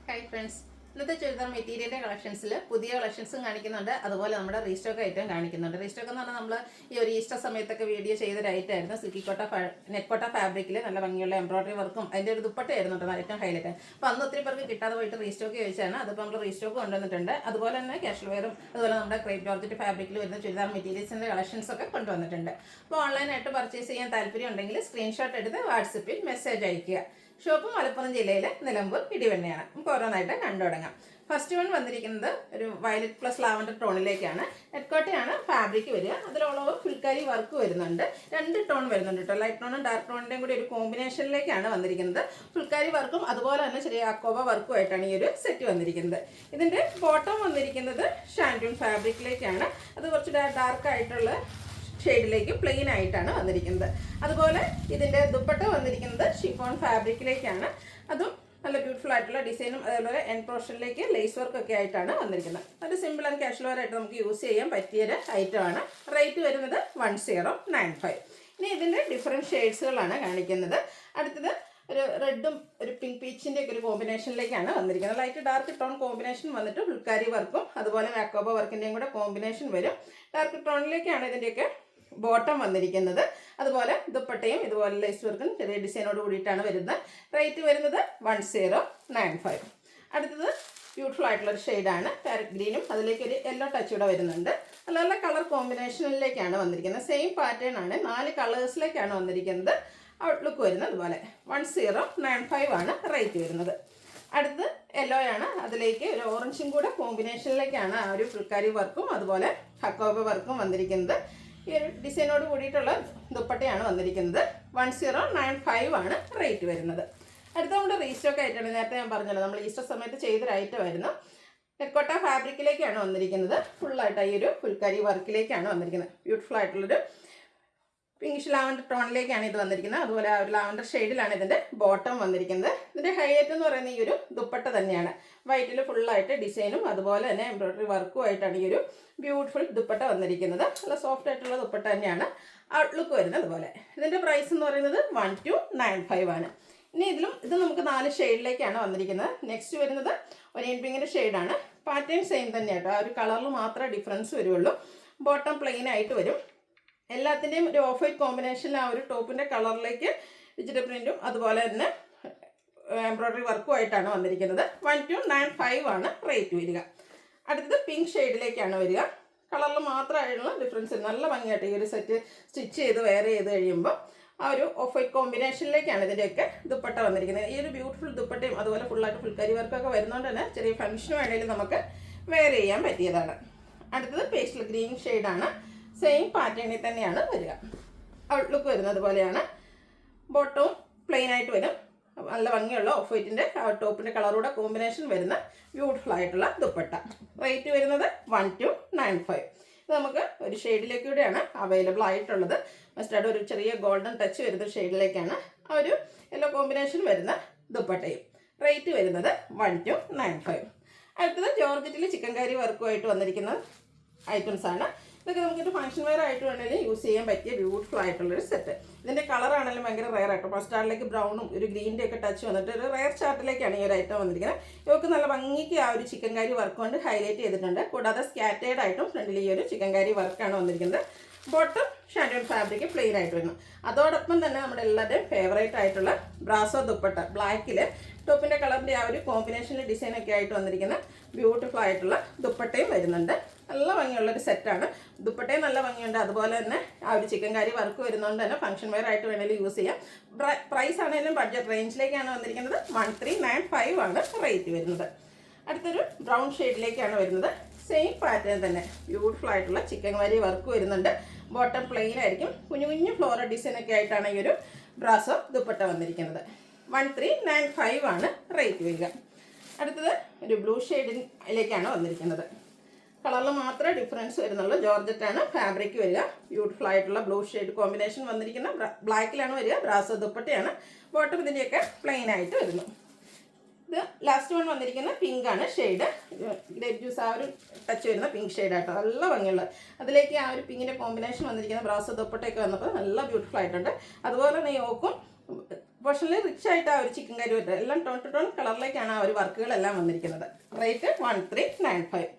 Hi friends, ഇന്നത്തെ ചുരിദാർ മെറ്റീരിയലിൻ്റെ കളക്ഷൻസിൽ പുതിയ കളക്ഷൻസും കാണിക്കുന്നുണ്ട്. അതുപോലെ നമ്മുടെ റീസ്റ്റോക്ക് ഐറ്റം കാണിക്കുന്നുണ്ട്. റീസ്റ്റോക്ക് എന്ന് പറഞ്ഞാൽ നമ്മൾ ഈ ഒരു ഈസ്റ്റർ സമയത്തൊക്കെ വീഡിയോ ചെയ്തൊരു ഐറ്റമായിരുന്നു. സിൽക്കിക്കോട്ട നെറ്റ്കോട്ട ഫാബ്രിക്കിൽ നല്ല ഭംഗിയുള്ള എംബ്രോയിഡറി വർക്കും അതിൻ്റെ ഒരു ദുപ്പട്ടയായിരുന്നു കേട്ടോ ഏറ്റവും ഹൈലൈറ്റ്. അപ്പോൾ അന്ന് ഒത്തിരി പേർക്ക് കിട്ടാതെ പോയിട്ട് റീസ്റ്റോക്ക് ചോദിച്ചാണ്. അതിപ്പോൾ നമ്മൾ റീസ്റ്റോക്ക് കൊണ്ടുവന്നിട്ടുണ്ട്. അതുപോലെ തന്നെ കാഷ്വൽ വെയറും അതുപോലെ നമ്മുടെ ക്രേപ്പ് ജോർജറ്റ് ഫാബ്രിക്കിൽ വരുന്ന ചുരിദാർ മെറ്റീരിയൽസിൻ്റെ കളക്ഷൻസൊക്കെ കൊണ്ടുവന്നിട്ടുണ്ട്. അപ്പോൾ ഓൺലൈനായിട്ട് പർച്ചേസ് ചെയ്യാൻ താല്പര്യം ഉണ്ടെങ്കിൽ സ്ക്രീൻഷോട്ട് എടുത്ത് വാട്സപ്പിൽ മെസ്സേജ് അയയ്ക്കുക. ഷോപ്പ് മലപ്പുറം ജില്ലയിലെ നിലമ്പൂർ ഇടിവണ്ണയാണ്. നമുക്ക് ഓരോന്നായിട്ട് കണ്ടു തുടങ്ങാം. ഫസ്റ്റ് വൺ വന്നിരിക്കുന്നത് ഒരു വയലറ്റ് പ്ലസ് ലാവൻഡർ ടോണിലേക്കാണ്. നെറ്റ്കോട്ടയാണ് ഫാബ്രിക് വരിക. അതിൽ ഓൾ ഓവർ ഫുൾക്കാരി വർക്ക് വരുന്നുണ്ട്. 2 ടോൺ വരുന്നുണ്ട് കേട്ടോ. ലൈറ്റ് ടോണും ഡാർക്ക് ടോണിൻ്റെയും കൂടി ഒരു കോമ്പിനേഷനിലേക്കാണ് വന്നിരിക്കുന്നത്. ഫുൾക്കാരി വർക്കും അതുപോലെ തന്നെ ചെറിയ അക്കോബ വർക്കുമായിട്ടാണ് ഈ ഒരു സെറ്റ് വന്നിരിക്കുന്നത്. ഇതിൻ്റെ ബോട്ടം വന്നിരിക്കുന്നത് ഷാൻറ്റൂൺ ഫാബ്രിക്കിലേക്കാണ്. അത് കുറച്ച് ഡാർക്ക് ആയിട്ടുള്ള ഷെയ്ഡിലേക്ക് പ്ലെയിൻ ആയിട്ടാണ് വന്നിരിക്കുന്നത്. അതുപോലെ ഇതിൻ്റെ ദുപ്പട്ട വന്നിരിക്കുന്നത് ഷിഫോൺ ഫാബ്രിക്കിലേക്കാണ്. അതും നല്ല ബ്യൂട്ടിഫുൾ ആയിട്ടുള്ള ഡിസൈനും അതേപോലെ എൻഡ് പോർഷനിലേക്ക് ലേസ് വർക്ക് ഒക്കെ ആയിട്ടാണ് വന്നിരിക്കുന്നത്. ഒരു സിമ്പിൾ ആൻഡ് കാഷ്വൽ ആയിട്ട് നമുക്ക് യൂസ് ചെയ്യാൻ പറ്റിയൊരു ഐറ്റമാണ്. റേറ്റ് വരുന്നത് 1095. ഇനി ഇതിൻ്റെ ഡിഫറെൻറ്റ് ഷെയ്ഡ്സുകളാണ് കാണിക്കുന്നത്. അടുത്തത് ഒരു റെഡും ഒരു പിങ്ക് പീച്ചിൻ്റെ ഒക്കെ ഒരു കോമ്പിനേഷനിലേക്കാണ് വന്നിരിക്കുന്നത്. ലൈറ്റ് ഡാർക്ക് ടോൺ കോമ്പിനേഷൻ വന്നിട്ട് ഫുൾക്കാരി വർക്കും അതുപോലെ മാക്കോബ വർക്കിൻ്റെയും കൂടെ കോമ്പിനേഷൻ വരും. ഡാർക്ക് ടോണിലേക്കാണ് ഇതിൻ്റെയൊക്കെ ബോട്ടം വന്നിരിക്കുന്നത്. അതുപോലെ ദുപ്പട്ടയും ഇതുപോലെ ലേസ് വർക്കും ചെറിയ ഡിസൈനോട് കൂടിയിട്ടാണ് വരുന്നത്. റേറ്റ് വരുന്നത് 1095. അടുത്തത് ബ്യൂട്ടിഫുൾ ആയിട്ടുള്ളൊരു ഷെയ്ഡാണ് പാരറ്റ് ഗ്രീനും അതിലേക്ക് ഒരു യെല്ലോ ടച്ച് കൂടെ വരുന്നുണ്ട്. നല്ല നല്ല കളർ കോമ്പിനേഷനിലേക്കാണ് വന്നിരിക്കുന്നത്. സെയിം പാറ്റേൺ ആണ്, 4 കളേഴ്സിലേക്കാണ് വന്നിരിക്കുന്നത്. ഔട്ട്ലുക്ക് വരുന്നത് അതുപോലെ 1095 ആണ് റേറ്റ് വരുന്നത്. അടുത്ത് യെല്ലോ ആണ്, അതിലേക്ക് ഒരു ഓറഞ്ചും കൂടെ കോമ്പിനേഷനിലേക്കാണ് ആ ഒരു ഫുൾക്കാരി വർക്കും അതുപോലെ ഹക്കോബ വർക്കും വന്നിരിക്കുന്നത്. ഈ ഒരു ഡിസൈനോട് കൂടിയിട്ടുള്ള ദുപ്പട്ടയാണ് വന്നിരിക്കുന്നത്. 1095 ആണ് റേറ്റ് വരുന്നത്. അടുത്ത നമ്മുടെ റീസ്റ്റോക്ക് ആയിട്ടാണ്. നേരത്തെ ഞാൻ പറഞ്ഞല്ലോ, നമ്മൾ ഈസ്റ്റർ സമയത്ത് ചെയ്തൊരു ഐറ്റമായിരുന്നു. നെറ്റ്കോട്ട ഫാബ്രിക്കിലേക്കാണ് വന്നിരിക്കുന്നത്. ഫുള്ളായിട്ട് ഈ ഒരു ഫുൾക്കാരി വർക്കിലേക്കാണ് വന്നിരിക്കുന്നത്. ബ്യൂട്ടിഫുൾ ആയിട്ടുള്ളൊരു പിങ്കിഷ് ലാവൻഡർ ടോണിലേക്കാണ് ഇത് വന്നിരിക്കുന്നത്. അതുപോലെ ആ ഒരു ലാവൻഡർ ഷെയ്ഡിലാണ് ഇതിൻ്റെ ബോട്ടം വന്നിരിക്കുന്നത്. ഇതിൻ്റെ ഹൈലൈറ്റ് എന്ന് പറയുന്നത് ഈ ഒരു ദുപ്പട്ട തന്നെയാണ്. വൈറ്റിൽ ഫുള്ളായിട്ട് ഡിസൈനും അതുപോലെ തന്നെ എംബ്രോയിഡറി വർക്കും ആയിട്ടാണ് ഈ ഒരു ബ്യൂട്ടിഫുൾ ദുപ്പട്ട വന്നിരിക്കുന്നത്. നല്ല സോഫ്റ്റ് ആയിട്ടുള്ള ദുപ്പട്ട തന്നെയാണ്. ഔട്ട്ലുക്ക് വരുന്നത് അതുപോലെ. ഇതിൻ്റെ പ്രൈസ് എന്ന് പറയുന്നത് 1295 ആണ്. ഇനി ഇത് നമുക്ക് 4 ഷെയ്ഡിലേക്കാണ് വന്നിരിക്കുന്നത്. നെക്സ്റ്റ് വരുന്നത് ഒനിയൻ പിങ്കിൻ്റെ ഷെയ്ഡാണ്. പാറ്റേൺ സെയിം തന്നെയാട്ടോ, ആ ഒരു കളറിൽ മാത്രമേ ഡിഫറൻസ് വരുള്ളൂ. ബോട്ടം പ്ലെയിൻ ആയിട്ട് വരും. എല്ലാത്തിൻ്റെയും ഒരു ഓഫ് വൈറ്റ് കോമ്പിനേഷനിൽ ആ ഒരു ടോപ്പിൻ്റെ കളറിലേക്ക് ഡിജിറ്റൽ പ്രിൻറ്റും അതുപോലെ തന്നെ എംബ്രോയിഡറി വർക്കും ആയിട്ടാണ് വന്നിരിക്കുന്നത്. 1295 ആണ് റേറ്റ് വരിക. അടുത്തത് പിങ്ക് ഷെയ്ഡിലേക്കാണ് വരിക. കളറിൽ മാത്രമായിട്ടുള്ള ഡിഫറൻസ്. നല്ല ഭംഗിയായിട്ട് ഈ ഒരു സെറ്റ് സ്റ്റിച്ച് ചെയ്ത് വെയർ ചെയ്ത് കഴിയുമ്പോൾ ആ ഒരു ഓഫ് വൈറ്റ് കോമ്പിനേഷനിലേക്കാണ് ഇതിൻ്റെയൊക്കെ ദുപ്പട്ട വന്നിരിക്കുന്നത്. ഈ ഒരു ബ്യൂട്ടിഫുൾ ദുപ്പട്ടയും അതുപോലെ ഫുള്ളായിട്ട് ഫുൾക്കാരി വർക്കൊക്കെ വരുന്നതുകൊണ്ട് തന്നെ ചെറിയ ഫംഗ്ഷന് വേണമെങ്കിലും നമുക്ക് വെയർ ചെയ്യാൻ പറ്റിയതാണ്. അടുത്തത് പേസ്റ്റൽ ഗ്രീൻ ഷെയ്ഡാണ്. സെയിം പാറ്റേണിൽ തന്നെയാണ് വരിക. ഔട്ട്ലുക്ക് വരുന്നത് പോലെയാണ്. ബോട്ടവും പ്ലെയിൻ ആയിട്ട് വരും. നല്ല ഭംഗിയുള്ള ഓഫ് വൈറ്റിൻ്റെ ടോപ്പിൻ്റെ കളറൂടെ കോമ്പിനേഷൻ വരുന്ന ബ്യൂട്ടിഫുൾ ആയിട്ടുള്ള ദുപ്പട്ട. റേറ്റ് വരുന്നത് 1295. ഇത് നമുക്ക് ഒരു ഷെയ്ഡിലേക്കൂടെയാണ് അവൈലബിൾ ആയിട്ടുള്ളത്. മസ്റ്റാർഡ് ഒരു ചെറിയ ഗോൾഡൻ ടച്ച് വരുന്ന ഷെയ്ഡിലേക്കാണ് ആ ഒരു യെല്ലോ കോമ്പിനേഷൻ വരുന്ന ദുപ്പട്ടയും. റേറ്റ് വരുന്നത് 1295. അടുത്തത് ജോർജറ്റിൽ ചിക്കൻ കറി വർക്കുമായിട്ട് വന്നിരിക്കുന്ന ഐറ്റംസ് ആണ്. ഇതൊക്കെ നമുക്കൊരു ഫംഗ്ഷൻ വെയർ ആയിട്ട് വേണമെങ്കിൽ യൂസ് ചെയ്യാൻ പറ്റിയ ബ്യൂട്ടിഫുൾ ആയിട്ടുള്ളൊരു സെറ്റ്. ഇതിൻ്റെ കളറാണെങ്കിലും ഭയങ്കര റെയർ ആയിട്ട് മസ്റ്റാർഡിലേക്ക് ബ്രൗണും ഒരു ഗ്രീൻ്റെ ഒക്കെ ടച്ച് വന്നിട്ട് ഒരു റെയർ ചാർട്ടിലേക്കാണ് ഈ ഒരു ഐറ്റം വന്നിരിക്കുന്നത്. ഇവർക്ക് നല്ല ഭംഗിക്ക് ആ ഒരു ചിക്കൻ കറി വർക്ക് കൊണ്ട് ഹൈലൈറ്റ് ചെയ്തിട്ടുണ്ട്. കൂടാതെ സ്കാറ്റേഡ് ആയിട്ടും ഫ്രണ്ടിൽ ഈ ഒരു ചിക്കൻ കറി വർക്കാണ് വന്നിരിക്കുന്നത്. ബോട്ടം ഷാൻറ്റൂൺ ഫാബ്രിക് പ്ലെയിൻ ആയിട്ട് വരുന്നു. അതോടൊപ്പം തന്നെ നമ്മുടെ എല്ലാവരുടെയും ഫേവറേറ്റ് ആയിട്ടുള്ള ബ്രാസോ ദുപ്പട്ട ബ്ലാക്കിൽ ടോപ്പിൻ്റെ കളറിൻ്റെ ആ ഒരു കോമ്പിനേഷനിൽ ഡിസൈനൊക്കെ ആയിട്ട് വന്നിരിക്കുന്ന ബ്യൂട്ടിഫുൾ ആയിട്ടുള്ള ദുപ്പട്ടയും വരുന്നുണ്ട്. നല്ല ഭംഗിയുള്ളൊരു സെറ്റാണ്. ദുപ്പട്ടയും നല്ല ഭംഗിയുണ്ട്. അതുപോലെ തന്നെ ആ ഒരു ചിക്കൻ കറി വർക്ക് വരുന്നതുകൊണ്ട് തന്നെ ഫംഗ്ഷൻ വെയർ ആയിട്ട് വേണമെങ്കിൽ യൂസ് ചെയ്യാം. പ്രൈസ് ആണെങ്കിലും ബഡ്ജറ്റ് റേഞ്ചിലേക്കാണ് വന്നിരിക്കുന്നത്. 1395 ആണ് റേറ്റ് വരുന്നത്. അടുത്തൊരു ബ്രൗൺ ഷെയ്ഡിലേക്കാണ് വരുന്നത്. സെയിം പാറ്റേൺ തന്നെ ബ്യൂട്ടിഫുൾ ആയിട്ടുള്ള ചിക്കൻ കറി വർക്ക് വരുന്നുണ്ട്. ബോട്ടം പ്ലെയിൻ ആയിരിക്കും. കുഞ്ഞു കുഞ്ഞു ഫ്ലോറൽ ഡിസൈനൊക്കെ ആയിട്ടാണ് ഈ ഒരു ബ്രാസോ ദുപ്പട്ട വന്നിരിക്കുന്നത്. 1395 ആണ് റേറ്റ് വരിക. അടുത്തത് ഒരു ബ്ലൂ ഷെയ്ഡിലേക്കാണ് വന്നിരിക്കുന്നത്. കളറിൽ മാത്രമേ ഡിഫറൻസ് വരുന്നുള്ളൂ. ജോർജറ്റാണ് ഫാബ്രിക് വരിക. ബ്യൂട്ടിഫുൾ ആയിട്ടുള്ള ബ്ലൂ ഷെയ്ഡ് കോമ്പിനേഷൻ വന്നിരിക്കുന്ന ബ്ലാക്കിലാണ് വരിക. ബ്രാസോ ദുപ്പട്ടയാണ്. ബോട്ടം ഇതിൻ്റെയൊക്കെ പ്ലെയിൻ ആയിട്ട് വരുന്നു. ഇത് ലാസ്റ്റ് വൺ വന്നിരിക്കുന്ന പിങ്ക് ആണ് ഷെയ്ഡ്. ഗ്രേപ്പ് ജ്യൂസ് ആ ഒരു ടച്ച് വരുന്ന പിങ്ക് ഷെയ്ഡായിട്ടോ, നല്ല ഭംഗിയുള്ളത്. അതിലേക്ക് ആ ഒരു പിങ്കിൻ്റെ കോമ്പിനേഷൻ വന്നിരിക്കുന്ന ബ്രാസോ ദുപ്പട്ടയൊക്കെ വന്നപ്പോൾ നല്ല ബ്യൂട്ടിഫുൾ ആയിട്ടുണ്ട്. അതുപോലെ തന്നെ യോക്കും പോർഷനിൽ റിച്ച് ആയിട്ട് ആ ഒരു ചിക്കൻ കറി വരുന്നത് എല്ലാം ടോൺ ടു ടോൺ കളറിലേക്കാണ് ആ ഒരു വർക്കുകളെല്ലാം വന്നിരിക്കുന്നത്. റേറ്റ് 1395.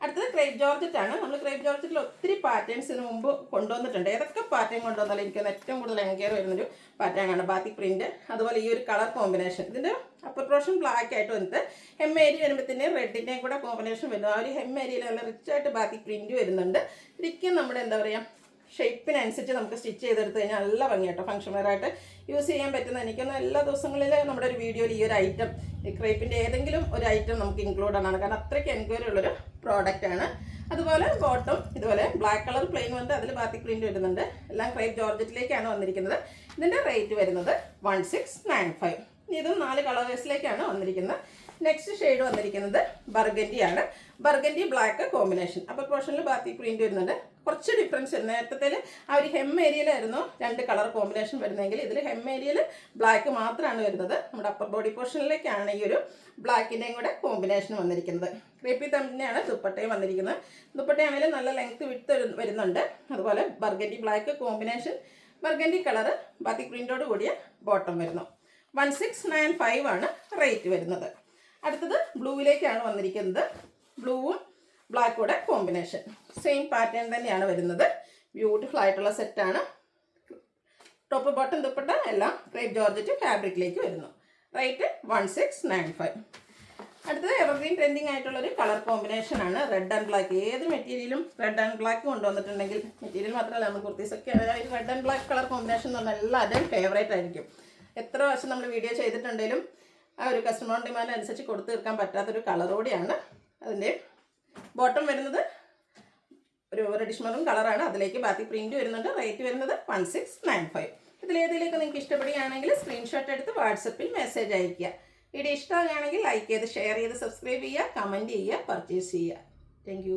അടുത്തത് ക്രേപ്പ് ജോർജറ്റ് ആണ്. നമ്മൾ ക്രേപ്പ് ജോർജറ്റിൽ ഒത്തിരി പാറ്റേൺസ് ഇതിന് മുമ്പ് കൊണ്ടുവന്നിട്ടുണ്ട്. ഏതൊക്കെ പാറ്റേൺ കൊണ്ടുവന്നാലും എനിക്ക് ഏറ്റവും കൂടുതൽ എൻക്വയറി വരുന്നൊരു പാറ്റേൺ ആണ് ബാത്തിക് പ്രിന്റ്. അതുപോലെ ഈ ഒരു കളർ കോമ്പിനേഷൻ, ഇതിൻ്റെ അപ്പർ പോർഷൻ ബ്ലാക്ക് ആയിട്ട് വന്നിട്ട് ഹെം ഏരിയ വരുമ്പോഴത്തേനും റെഡിൻ്റെയും കൂടെ കോമ്പിനേഷൻ വരുന്നു. ആ ഒരു ഹെം ഏരിയയിൽ നല്ല റിച്ച് ആയിട്ട് ബാത്തിക് പ്രിന്റ് വരുന്നുണ്ട്. ശരിക്കും നമ്മുടെ എന്താ പറയുക ഷേപ്പിനനുസരിച്ച് നമുക്ക് സ്റ്റിച്ച് ചെയ്തെടുത്ത് കഴിഞ്ഞാൽ നല്ല ഭംഗിയാട്ടോ ഫംഗ്ഷൻ വെയറായിട്ട് യൂസ് ചെയ്യാൻ പറ്റുന്ന. എനിക്കൊന്ന് എല്ലാ ദിവസങ്ങളിൽ നമ്മുടെ ഒരു വീഡിയോയിൽ ഈ ഒരു ഐറ്റം, ഈ ക്രേപ്പിൻ്റെ ഏതെങ്കിലും ഒരു ഐറ്റം നമുക്ക് ഇൻക്ലൂഡ് ആണ്, കാരണം അത്രയ്ക്ക് എൻക്വയറി ഉള്ളൊരു പ്രോഡക്റ്റ് ആണ്. അതുപോലെ ബോട്ടം ഇതുപോലെ ബ്ലാക്ക് കളർ പ്ലെയിൻ വന്നിട്ട് അതിൽ ബാത്തിക് പ്രിന്റ് വരുന്നുണ്ട്. എല്ലാം ക്രേപ്പ് ജോർജറ്റിലേക്കാണ് വന്നിരിക്കുന്നത്. ഇതിൻ്റെ റേറ്റ് വരുന്നത് 1695. ഇതും 4 കളേഴ്സിലേക്കാണ് വന്നിരിക്കുന്നത്. നെക്സ്റ്റ് ഷെയ്ഡ് വന്നിരിക്കുന്നത് ബർഗൻഡി ആണ്. Burgundy black combination. അപ്പോൾ പോർഷനിൽ ബാത്തിക് പ്രിന്റ് വരുന്നുണ്ട്. കുറച്ച് ഡിഫറൻസ് ഉണ്ട്. നേരത്തെ ആ ഒരു ഹെം ഏരിയയിലായിരുന്നു 2 കളർ കോമ്പിനേഷൻ വരുന്നതെങ്കിൽ ഇതിൽ ഹെം ഏരിയയിൽ ബ്ലാക്ക് മാത്രമാണ് വരുന്നത്. നമ്മുടെ അപ്പർ ബോഡി പോർഷനിലേക്കാണ് ഈ ഒരു ബ്ലാക്കിൻ്റെയും കൂടെ കോമ്പിനേഷൻ വന്നിരിക്കുന്നത്. ക്രേപ്പി തന്നെയാണ് ദുപ്പട്ടയും വന്നിരിക്കുന്നത്. ദുപ്പട്ടയാണെങ്കിലും നല്ല ലെങ്ത് വിട്ട് വരുന്നുണ്ട്. അതുപോലെ burgundy black combination, burgundy colour batik പ്രിന്റോട് കൂടിയ ബോട്ടം വരുന്നു. 1695 ആണ് റേറ്റ് വരുന്നത്. അടുത്തത് ബ്ലൂവിലേക്കാണ് വന്നിരിക്കുന്നത്. ബ്ലൂവും ബ്ലാക്കൂടെ കോമ്പിനേഷൻ, സെയിം പാറ്റേൺ തന്നെയാണ് വരുന്നത്. ബ്യൂട്ടിഫുൾ ആയിട്ടുള്ള സെറ്റാണ്. ടോപ്പ് ബോട്ടം ദുപ്പട്ട എല്ലാം ക്രേപ്പ് ജോർജറ്റ് ഫാബ്രിക്കിലേക്ക് വരുന്നു. റേറ്റ് 1695. അടുത്തത് എവർഗ്രീൻ ട്രെൻഡിങ് ആയിട്ടുള്ളൊരു കളർ കോമ്പിനേഷൻ ആണ്. Red and black. ഏത് മെറ്റീരിയലും റെഡ് ആൻഡ് ബ്ലാക്ക് കൊണ്ടുവന്നിട്ടുണ്ടെങ്കിൽ, മെറ്റീരിയൽ മാത്രമല്ല നമ്മൾ കുർത്തീസൊക്കെ red and black colour combination എന്ന് പറഞ്ഞാൽ എല്ലാവരുടെയും ഫേവറേറ്റ് ആയിരിക്കും. എത്ര വർഷം നമ്മൾ വീഡിയോ ചെയ്തിട്ടുണ്ടെങ്കിലും ആ ഒരു കസ്റ്റമർ ഡിമാൻഡ് അനുസരിച്ച് കൊടുത്തു തീർക്കാൻ പറ്റാത്തൊരു കളർ കൂടിയാണ്. അതിൻ്റെ ബോട്ടം വരുന്നത് ഒരു റെഡിഷ് മെറൂൺ കളറാണ്. അതിലേക്ക് ബാത്തിക് പ്രിന്റ് വരുന്നുണ്ട്. റേറ്റ് വരുന്നത് 1695. ഇതിലേതിലേക്ക് നിങ്ങൾക്ക് ഇഷ്ടപ്പെടുകയാണെങ്കിൽ സ്ക്രീൻഷോട്ട് എടുത്ത് വാട്സപ്പിൽ മെസ്സേജ് അയയ്ക്കുക. വീഡിയോ ഇഷ്ടമാകുകയാണെങ്കിൽ ലൈക്ക് ചെയ്ത് ഷെയർ ചെയ്ത് സബ്സ്ക്രൈബ് ചെയ്യുക, കമൻറ്റ് ചെയ്യുക, പർച്ചേസ് ചെയ്യുക. താങ്ക്